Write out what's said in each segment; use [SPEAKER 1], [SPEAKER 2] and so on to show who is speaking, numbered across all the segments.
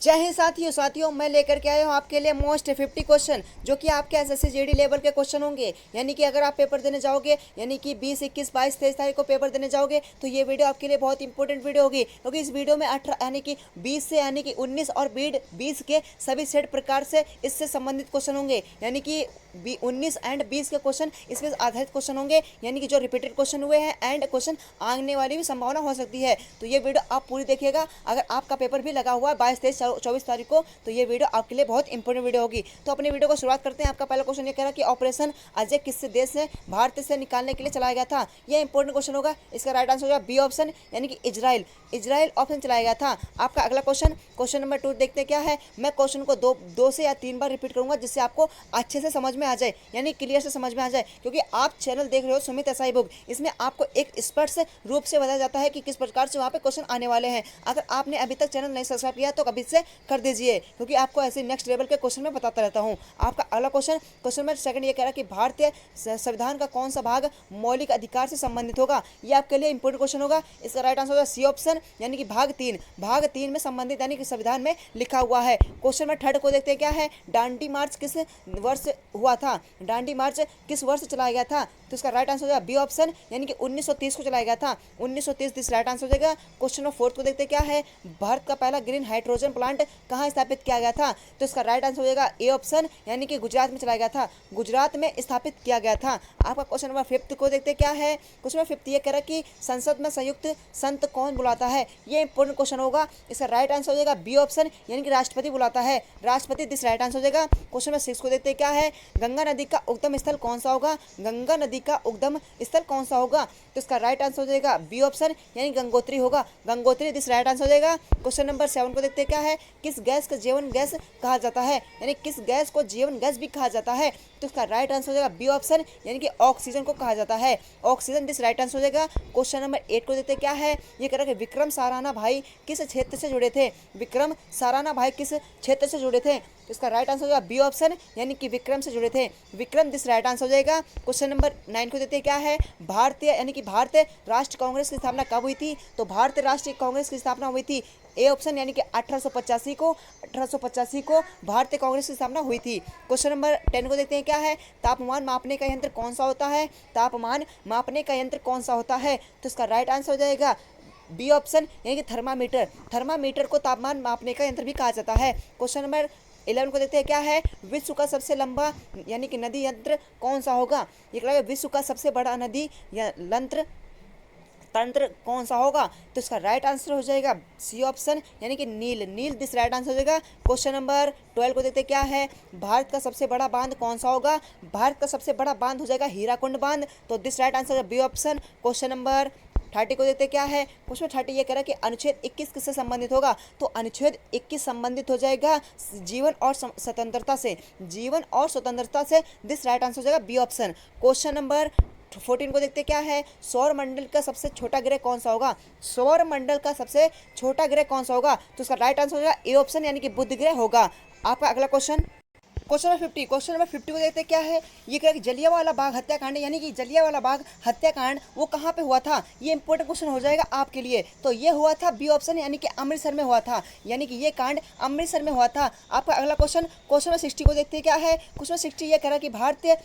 [SPEAKER 1] जय हिंद साथियों मैं लेकर के आया हूँ आपके लिए मोस्ट 50 क्वेश्चन जो कि आपके एसएससी जीडी लेवल के क्वेश्चन होंगे। यानी कि अगर आप पेपर देने जाओगे, यानी कि 20, 21, 22, 23 तारीख को पेपर देने जाओगे तो ये वीडियो आपके लिए बहुत इंपॉर्टेंट वीडियो होगी, क्योंकि इस वीडियो में 18 यानी कि 20 से यानी कि 19 और बीड 20 के सभी सेट प्रकार से इससे संबंधित क्वेश्चन होंगे। यानी कि 19 एंड 20 के क्वेश्चन इसमें आधारित क्वेश्चन होंगे, यानी कि जो रिपीटेड क्वेश्चन हुए हैं एंड क्वेश्चन आने वाली भी संभावना हो सकती है। तो ये वीडियो आप पूरी देखिएगा। अगर आपका पेपर भी लगा हुआ है 22, 23, 24 तारीख को, तो ये वीडियो आपके लिए बहुत इंपॉर्टेंट वीडियो होगी। तो अपने वीडियो को शुरुआत करते हैं। आपका पहला क्वेश्चन ये कह रहा है कि ऑपरेशन अजय किस देश से भारत से निकालने के लिए चलाया गया था। ये इंपॉर्टेंट क्वेश्चन होगा। इसका राइट आंसर होगा बी ऑप्शन, यानी कि इजराइल ऑप्शन चलाया गया था। आपका अगला क्वेश्चन नंबर 2 देखते हैं क्या है। मैं क्वेश्चन को दो से या 3 बार रिपीट करूंगा, जिससे आपको अच्छे से समझ में आ जाए, यानी क्लियर से समझ में आ जाए, क्योंकि आप चैनल देख रहे हो सुमित एसआई बुक। इसमें आपको एक स्पष्ट रूप से बताया जाता है कि किस प्रकार से वहाँ पे क्वेश्चन आने वाले हैं। अगर आपने अभी तक चैनल नहीं सब्सक्राइब किया तो अभी से कर दीजिए, क्योंकि आपको ऐसे नेक्स्ट लेवल के क्वेश्चन में बताता रहता हूँ। आपका अगला क्वेश्चन नंबर 2 ये कह रहा है कि भारतीय संविधान का कौन सा भाग मौलिक अधिकार से संबंधित होगा। ये आपके लिए इंपोर्टेंट क्वेश्चन होगा। इसका राइट आंसर होगा सी ऑप्शन, यानी कि भाग 3 में संबंधित, यानी कि संविधान में लिखा हुआ है। क्वेश्चन नंबर 3 को देखते हैं क्या है। दांडी मार्च किस वर्ष हुआ था। दांडी मार्च किस वर्ष चलाया गया था। तो इसका राइट आंसर हो जाएगा बी ऑप्शन, यानी कि 1930 को चलाया गया था। 1930 दिस राइट आंसर हो जाएगा। क्वेश्चन नंबर 4 को देखते हैं क्या है। भारत का पहला ग्रीन हाइड्रोजन प्लांट कहाँ स्थापित किया गया था। तो इसका राइट आंसर हो जाएगा ए ऑप्शन, यानी कि गुजरात में चलाया गया था। गुजरात में स्थापित किया गया था। आपका क्वेश्चन नंबर 5 को देखते हैं क्या है। क्वेश्चन नंबर 5 ये कह रहा है कि संसद में संयुक्त संत कौन बुलाता है। ये इंपॉर्टेंट क्वेश्चन होगा। इसका राइट आंसर हो जाएगा बी ऑप्शन, यानी कि राष्ट्रपति बुलाता है। राष्ट्रपति दिस राइट आंसर हो जाएगा। क्वेश्चन नंबर 6 को देखते हैं क्या है। गंगा नदी का उद्गम स्थल कौन सा होगा। गंगा नदी का उद्गम स्थल कौन सा होगा। तो इसका राइट आंसर हो जाएगा बी ऑप्शन, यानी गंगोत्री होगा। गंगोत्री दिस राइट आंसर हो जाएगा। क्वेश्चन नंबर 7 को देखते हैं क्या है। किस गैस को जीवन गैस कहा जाता है, यानी किस गैस को जीवन गैस भी कहा जाता है। तो इसका राइट आंसर हो जाएगा बी ऑप्शन, यानी कि ऑक्सीजन को कहा जाता है। ऑक्सीजन दिस राइट आंसर हो जाएगा। क्वेश्चन नंबर 8 को देखते हैं क्या है। ये कह रहा है कि विक्रम साराभाई भाई किस क्षेत्र से जुड़े थे। विक्रम साराभाई भाई किस क्षेत्र से जुड़े थे। तो इसका राइट आंसर हो जाएगा बी ऑप्शन, यानी कि विक्रम से जुड़े थे। विक्रम दिस राइट आंसर हो जाएगा। क्वेश्चन नंबर 9 को देखते हैं क्या है। भारतीय यानी कि भारतीय राष्ट्रीय कांग्रेस की स्थापना कब हुई थी। तो भारतीय राष्ट्रीय कांग्रेस की स्थापना हुई थी ए ऑप्शन, यानी कि 1885 को भारतीय कांग्रेस की स्थापना हुई थी। क्वेश्चन नंबर 10 को देखते हैं क्या है। तापमान मापने का यंत्र कौन सा होता है। तापमान मापने का यंत्र कौन सा होता है। तो इसका राइट आंसर हो जाएगा बी ऑप्शन, यानी कि थर्मामीटर। थर्मामीटर को तापमान मापने का यंत्र भी कहा जाता है। क्वेश्चन नंबर 11 को देखते हैं क्या है। विश्व का सबसे लंबा यानी कि नदी यंत्र कौन सा होगा। ये कह रहा है विश्व का सबसे बड़ा नदी या तंत्र कौन सा होगा। तो इसका राइट आंसर हो जाएगा सी ऑप्शन, यानी कि नील दिस राइट आंसर हो जाएगा। क्वेश्चन नंबर 12 को देखते क्या है। भारत का सबसे बड़ा बांध कौन सा होगा। भारत का सबसे बड़ा बांध हो जाएगा हीराकुंड बांध। तो दिस राइट आंसर है बी ऑप्शन। क्वेश्चन नंबर 30 को देखते क्या है। क्वेश्चन 30 ये कह रहा है कि अनुच्छेद 21 किससे संबंधित होगा। तो अनुच्छेद 21 संबंधित हो जाएगा जीवन और स्वतंत्रता से। जीवन और स्वतंत्रता से दिस राइट आंसर हो जाएगा बी ऑप्शन। क्वेश्चन नंबर 14 को देखते क्या है। सौर मंडल का सबसे छोटा ग्रह कौन सा होगा। सौर मंडल का सबसे छोटा ग्रह कौन सा होगा। तो उसका राइट आंसर हो जाएगा ए ऑप्शन, यानी कि बुध ग्रह होगा। आपका अगला क्वेश्चन क्वेश्चन नंबर 50 को देखते क्या है। ये कह रहा है कि जलियांवाला बाग हत्याकांड, यानी कि जलियांवाला बाग हत्याकांड वो कहाँ पे हुआ था। ये इंपॉर्टेंट क्वेश्चन हो जाएगा आपके लिए। तो ये हुआ था बी ऑप्शन, यानी कि अमृतसर में हुआ था, यानी कि ये कांड अमृतसर में हुआ था। आपका अगला क्वेश्चन नंबर 60 को देखते क्या है। क्वेश्चन 60 ये कह रहा है कि भारतीय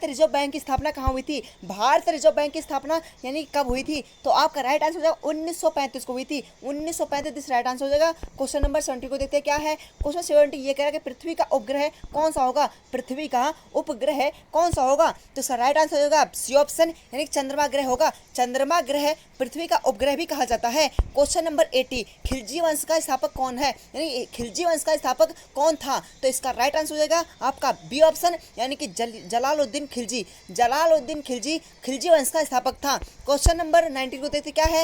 [SPEAKER 1] रिजर्व बैंक की स्थापना कहाँ हुई थी। भारतीय रिजर्व बैंक की स्थापना यानी कब हुई थी। तो आपका राइट आंसर हो जाएगा 1935 को हुई थी। 1935 दिस राइट आंसर हो जाएगा। क्वेश्चन नंबर 70 को देखते हैं क्या है। क्वेश्चन 70 ये कह रहा है कि पृथ्वी का उपग्रह कौन सा होगा। पृथ्वी का उपग्रह कौन सा होगा। तो इसका राइट आंसर हो जाएगा सी ऑप्शन, यानी चंद्रमा ग्रह होगा। चंद्रमा ग्रह पृथ्वी का उपग्रह भी कहा जाता है। क्वेश्चन नंबर 80 खिलजी वंश का स्थापक कौन है, यानी खिलजी वंश का स्थापक कौन था। तो इसका राइट आंसर हो जाएगा आपका बी ऑप्शन, यानी कि जलालुद्दीन खिलजी। जलालुद्दीन खिलजी खिलजी वंश का स्थापक था। क्वेश्चन नंबर 19 को देखते क्या है।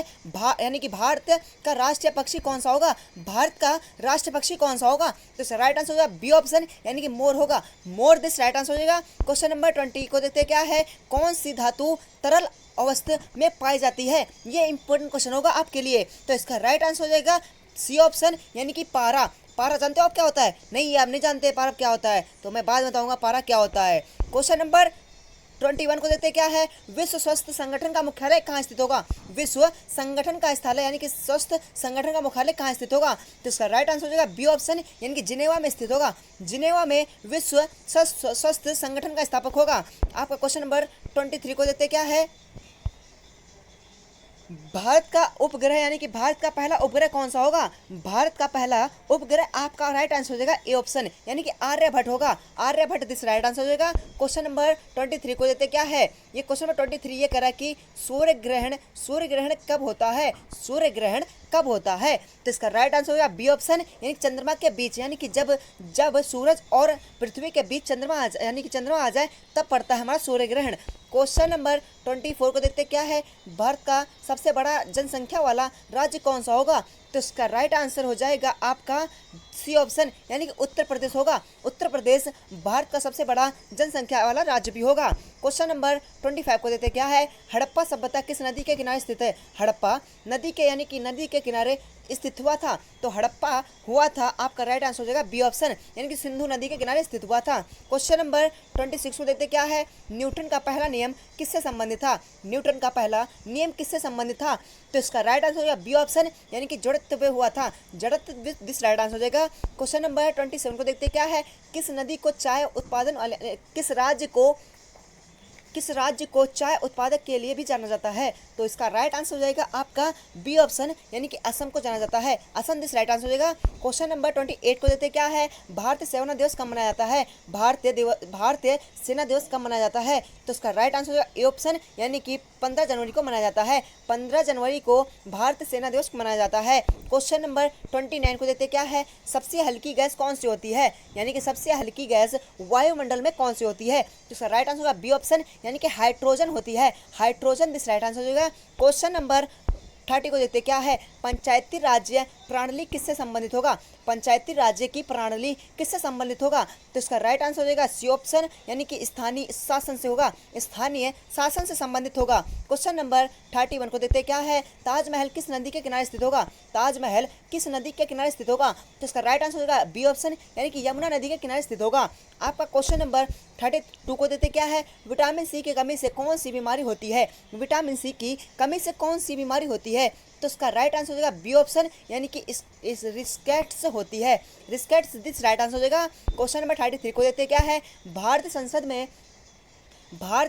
[SPEAKER 1] यानी कि भारत का राष्ट्रीय पक्षी कौन सा होगा। भारत का राष्ट्रीय पक्षी कौन सा होगा। तो इसका राइट आंसर हो जाएगा बी ऑप्शन, यानी कि मोर होगा। मोर दिस राइट आंसर हो जाएगा। क्वेश्चन नंबर 20 को देखते क्या है। कौन सी धातु तरल अवस्था में पाई जाती है। ये इंपॉर्टेंट क्वेश्चन होगा आपके लिए। तो इसका राइट आंसर हो जाएगा सी ऑप्शन, यानी कि पारा। पारा जानते हो आप क्या होता है। नहीं, ये आप नहीं जानते पारा क्या होता है, तो मैं बाद में बताऊंगा पारा क्या होता है। क्वेश्चन नंबर 21 को देखते हैं क्या है, विश्व स्वास्थ्य संगठन का मुख्यालय कहाँ स्थित होगा? विश्व संगठन का स्थल यानी कि स्वास्थ्य संगठन का मुख्यालय कहाँ स्थित होगा? तो इसका राइट आंसर हो जाएगा बी ऑप्शन, यानी कि जिनेवा में स्थित होगा। जिनेवा में विश्व स्वास्थ्य संगठन का स्थापक होगा। आपका क्वेश्चन नंबर 23 को देखते हैं क्या है, भारत का उपग्रह यानी कि भारत का पहला उपग्रह कौन सा होगा? भारत का पहला उपग्रह आपका राइट आंसर हो जाएगा ए ऑप्शन, यानी कि आर्यभट्ट होगा। आर्यभट्ट दिस राइट आंसर हो जाएगा। क्वेश्चन नंबर 23 को देते क्या है, ये क्वेश्चन नंबर 23 ये करा कि सूर्य ग्रहण कब होता है? सूर्य ग्रहण कब होता है? तो इसका राइट आंसर होगा बी ऑप्शन, यानी कि चंद्रमा के बीच, यानी कि जब सूरज और पृथ्वी के बीच चंद्रमा यानी कि चंद्रमा आ जाए तब पड़ता है हमारा सूर्य ग्रहण। क्वेश्चन नंबर 24 को देखते क्या है, भारत का सबसे बड़ा जनसंख्या वाला राज्य कौन सा होगा? तो इसका राइट आंसर हो जाएगा आपका सी ऑप्शन, यानी कि उत्तर प्रदेश होगा। उत्तर प्रदेश भारत का सबसे बड़ा जनसंख्या वाला राज्य भी होगा। क्वेश्चन नंबर 25 को देते क्या है, हड़प्पा सभ्यता किस नदी के किनारे स्थित है? हड़प्पा नदी के यानी कि नदी के किनारे स्थित हुआ था। तो हड़प्पा हुआ था, आपका राइट आंसर हो जाएगा बी ऑप्शन, यानी कि सिंधु नदी के किनारे स्थित हुआ था। क्वेश्चन नंबर 26 को देखते क्या है, न्यूटन का पहला नियम किससे संबंधित था? न्यूटन का पहला नियम किससे संबंधित था? तो इसका राइट आंसर हो जाएगा बी ऑप्शन, यानी कि जड़त्व पे हुआ था। जड़त्व दिस राइट आंसर हो जाएगा। क्वेश्चन नंबर 27 को देखते क्या है, किस नदी को चाय उत्पादन किस राज्य को चाय उत्पादक के लिए भी जाना जाता है? तो इसका राइट आंसर हो जाएगा आपका बी ऑप्शन, यानी कि असम को जाना जाता है। असम दिस राइट आंसर हो जाएगा। क्वेश्चन नंबर 28 को देते क्या है, भारतीय सेना दिवस कब मनाया जाता है? भारतीय सेना दिवस कब मनाया जाता है? तो इसका राइट आंसर हो जाएगा ए ऑप्शन, यानी कि 15 जनवरी को मनाया जाता है। 15 जनवरी को भारतीय सेना दिवस मनाया जाता है। क्वेश्चन नंबर 29 को देते क्या है, सबसे हल्की गैस कौन सी होती है? यानी कि सबसे हल्की गैस वायुमंडल में कौन सी होती है? तो इसका राइट आंसर होगा बी ऑप्शन, यानी कि हाइड्रोजन होती है। हाइड्रोजन दिस राइट आंसर हो जाएगा। क्वेश्चन नंबर 30 को देखते क्या है, पंचायती राज्य प्रणाली किससे संबंधित होगा? पंचायती राज्य की प्रणाली किससे संबंधित होगा? तो इसका राइट आंसर हो जाएगा सी ऑप्शन, यानी कि स्थानीय शासन से होगा। स्थानीय शासन से संबंधित होगा। क्वेश्चन नंबर 31 को देखते क्या है, ताजमहल किस नदी के किनारे स्थित होगा? ताजमहल किस नदी के किनारे स्थित होगा? तो इसका राइट आंसर हो जाएगा बी ऑप्शन, यानी कि यमुना नदी के किनारे स्थित होगा। आपका क्वेश्चन नंबर 32 को देते क्या है, विटामिन सी की कमी से कौन सी बीमारी होती है? विटामिन सी की कमी से कौन सी बीमारी होती है? तो इसका राइट आंसर हो जाएगा बी ऑप्शन, यानी कि इस रिस्केट्स होती है। रिस्केट्स दिस राइट आंसर हो जाएगा। क्वेश्चन नंबर 33 को देते क्या है, भारत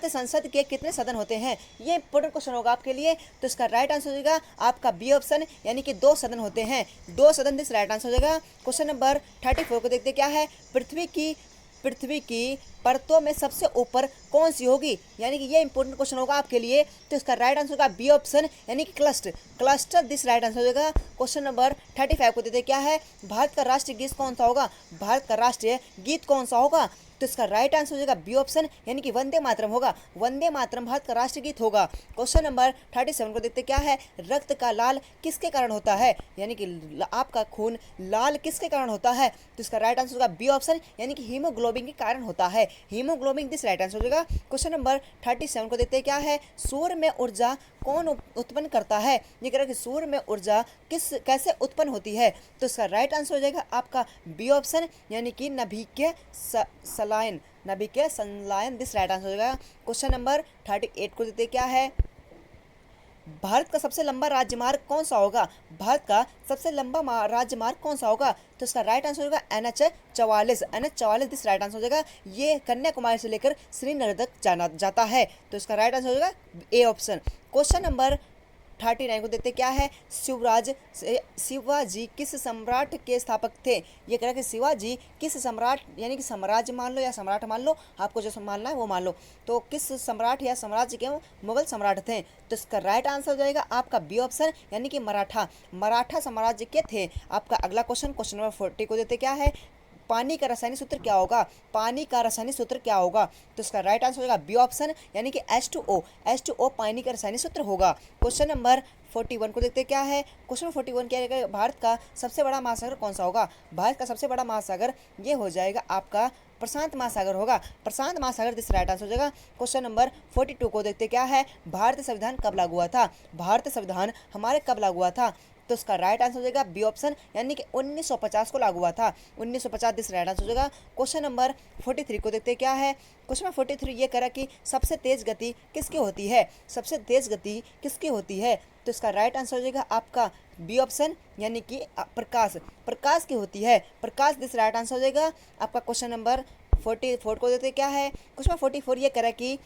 [SPEAKER 1] संसद के कितने सदन होते हैं? ये इंपॉर्टेंट क्वेश्चन होगा आपके लिए। तो इसका राइट आंसर हो जाएगा आपका बी ऑप्शन, यानी कि 2 सदन होते हैं। 2 सदन दिस राइट आंसर हो जाएगा। क्वेश्चन नंबर 34 को देखते क्या है, पृथ्वी की परतों में सबसे ऊपर कौन सी होगी? यानी कि ये इंपॉर्टेंट क्वेश्चन होगा आपके लिए। तो इसका राइट आंसर होगा बी ऑप्शन, यानी कि क्लस्टर दिस राइट आंसर हो जाएगा। क्वेश्चन नंबर 35 को देते क्या है, भारत का राष्ट्रीय गीत कौन सा होगा? भारत का राष्ट्रीय गीत कौन सा होगा? तो इसका राइट आंसर हो जाएगा बी ऑप्शन, यानी कि वंदे मातरम होगा। वंदे मातरम भारत का राष्ट्रीय गीत होगा। क्वेश्चन नंबर 37 को देखते क्या है, रक्त का लाल किसके कारण होता है? यानी कि आपका खून लाल किसके कारण होता है? तो इसका राइट आंसर होगा बी ऑप्शन, यानी कि हीमोग्लोबिन के कारण होता है। हीमोग्लोबिन दिस राइट आंसर हो जाएगा। क्वेश्चन नंबर 37 को देखते क्या है, सूर्य में ऊर्जा कौन उत्पन्न करता है? ये कह रहा है कि सूर्य में ऊर्जा कैसे उत्पन्न होती है? तो इसका राइट आंसर हो जाएगा आपका बी ऑप्शन, यानी कि नाभिकीय संलयन दिस राइट आंसर हो जाएगा। क्वेश्चन नंबर 38 को देते क्या है, भारत का सबसे लंबा राजमार्ग कौन सा होगा? भारत का सबसे लंबा राजमार्ग कौन सा होगा? तो इसका राइट आंसर होगा NH44 दिस राइट आंसर हो जाएगा। ये कन्याकुमारी से लेकर श्रीनगर तक जाना जाता है। तो इसका राइट आंसर हो जाएगा ए ऑप्शन। क्वेश्चन नंबर 39 को देखते क्या है, शिवाजी किस सम्राट के स्थापक थे? ये कह रहा है कि शिवाजी किस सम्राट, यानी कि साम्राज्य मान लो या सम्राट मान लो, आपको जो मानना है वो मान लो, तो किस सम्राट या साम्राज्य के मुगल सम्राट थे? तो इसका राइट आंसर हो जाएगा आपका बी ऑप्शन, यानी कि मराठा साम्राज्य के थे। आपका अगला क्वेश्चन नंबर 40 को देते क्या है, पानी का रासायनिक सूत्र क्या होगा? पानी का रासायनिक सूत्र क्या होगा? तो इसका राइट आंसर होगा बी ऑप्शन, यानी कि H2O पानी का रासायनिक सूत्र होगा। क्वेश्चन नंबर 41 को देखते क्या है, क्वेश्चन 41 क्या है, भारत का सबसे बड़ा महासागर कौन सा होगा? भारत का सबसे बड़ा महासागर ये हो जाएगा आपका प्रशांत महासागर होगा। प्रशांत महासागर दिस राइट आंसर हो जाएगा। क्वेश्चन नंबर 42 को देखते क्या है, भारतीय संविधान कब लागू हुआ था? भारतीय संविधान हमारे कब लागू हुआ था? तो उसका राइट आंसर हो जाएगा बी ऑप्शन, यानी कि 1950 को लागू हुआ था। 1950 दिस राइट आंसर हो जाएगा। क्वेश्चन नंबर 43 को देखते हैं क्या है। क्वेश्चन नंबर 43 ये करा कि सबसे तेज गति किसकी होती है, सबसे तेज गति किसकी होती है, तो इसका राइट आंसर हो जाएगा आपका बी ऑप्शन, यानी कि प्रकाश, प्रकाश की होती है, प्रकाश दिस राइट आंसर हो जाएगा आपका। क्वेश्चन नंबर 44 को देखते हैं क्या है। क्वेश्चन नंबर 44 ये करा कि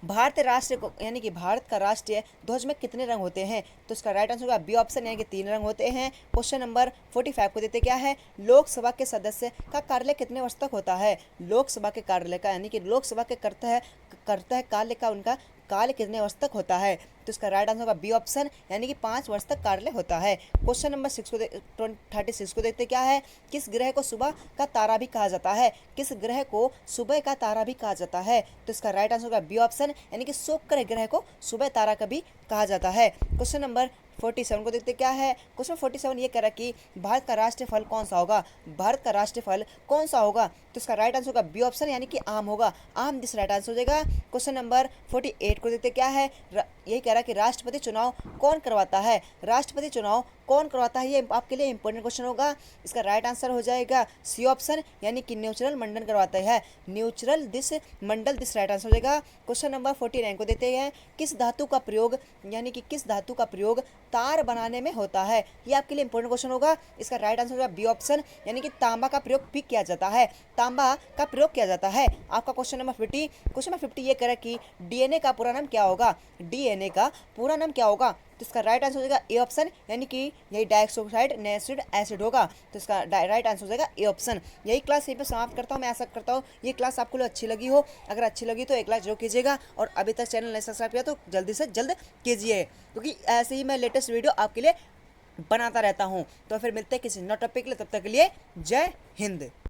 [SPEAKER 1] भारतीय राष्ट्र को, यानी कि भारत का राष्ट्रीय ध्वज में कितने रंग होते हैं, तो इसका राइट आंसर होगा बी ऑप्शन, यानी कि 3 रंग होते हैं। क्वेश्चन नंबर 45 को देते क्या है। लोकसभा के सदस्य का कार्यालय कितने वर्ष तक होता है, लोकसभा के कार्यालय का, यानी कि लोकसभा के करता है कार्य का उनका कार्य कितने वर्ष तक होता है, तो इसका राइट आंसर होगा बी ऑप्शन, यानी कि 5 वर्ष तक कार्यालय होता है। क्वेश्चन नंबर 36 को देखते क्या है। किस ग्रह को सुबह का तारा भी कहा जाता है, किस ग्रह को सुबह का तारा भी कहा जाता है, तो इसका राइट आंसर होगा बी ऑप्शन, यानी कि शुक्र ग्रह को सुबह तारा का भी कहा जाता है। क्वेश्चन नंबर 47 को देखते क्या है। क्वेश्चन 47 ये कह रहा है कि भारत का राष्ट्रीय फल कौन सा होगा, भारत का राष्ट्रीय फल कौन सा होगा, तो इसका राइट आंसर होगा बी ऑप्शन, यानी कि आम होगा, आम दिस राइट आंसर हो जाएगा। क्वेश्चन नंबर 48 को देखते क्या है। यही कह रहा है कि राष्ट्रपति चुनाव कौन करवाता है, राष्ट्रपति चुनाव कौन करवाता है, ये आपके लिए इंपॉर्टेंट क्वेश्चन होगा। इसका राइट आंसर हो जाएगा सी ऑप्शन, यानी कि न्यूट्रल मंडल करवाता है, neutral this Mandal this right answer हो जाएगा। क्वेश्चन नंबर 49 को देते हैं। किस धातु का प्रयोग, यानी कि किस धातु का प्रयोग तार बनाने में होता है, ये आपके लिए इंपॉर्टेंट क्वेश्चन होगा। इसका राइट आंसर होगा बी ऑप्शन, यानी कि तांबा का प्रयोग भी किया जाता है, तांबा का प्रयोग किया जाता है। आपका क्वेश्चन नंबर 50, क्वेश्चन नंबर 50 ये कह रहा है कि डीएनए का पूरा नाम क्या होगा, डीएनए का पूरा नाम क्या होगा, तो इसका राइट आंसर हो जाएगा ए ऑप्शन, यानी कि यही डाइऑक्सोसाइड न्यूक्लिक एसिड होगा, तो इसका राइट आंसर हो जाएगा ए ऑप्शन। यही क्लास यहीं पर समाप्त करता हूँ। मैं आशा करता हूँ ये क्लास आपको अच्छी लगी हो। अगर अच्छी लगी तो एक लाइक जरूर कीजिएगा, और अभी तक चैनल नहीं सब्सक्राइब किया तो जल्दी से जल्द कीजिए, क्योंकि ऐसे ही मैं लेटेस्ट वीडियो आपके लिए बनाता रहता हूँ। तो फिर मिलते हैं किसी नए टॉपिक के लिए, तब तक के लिए जय हिंद।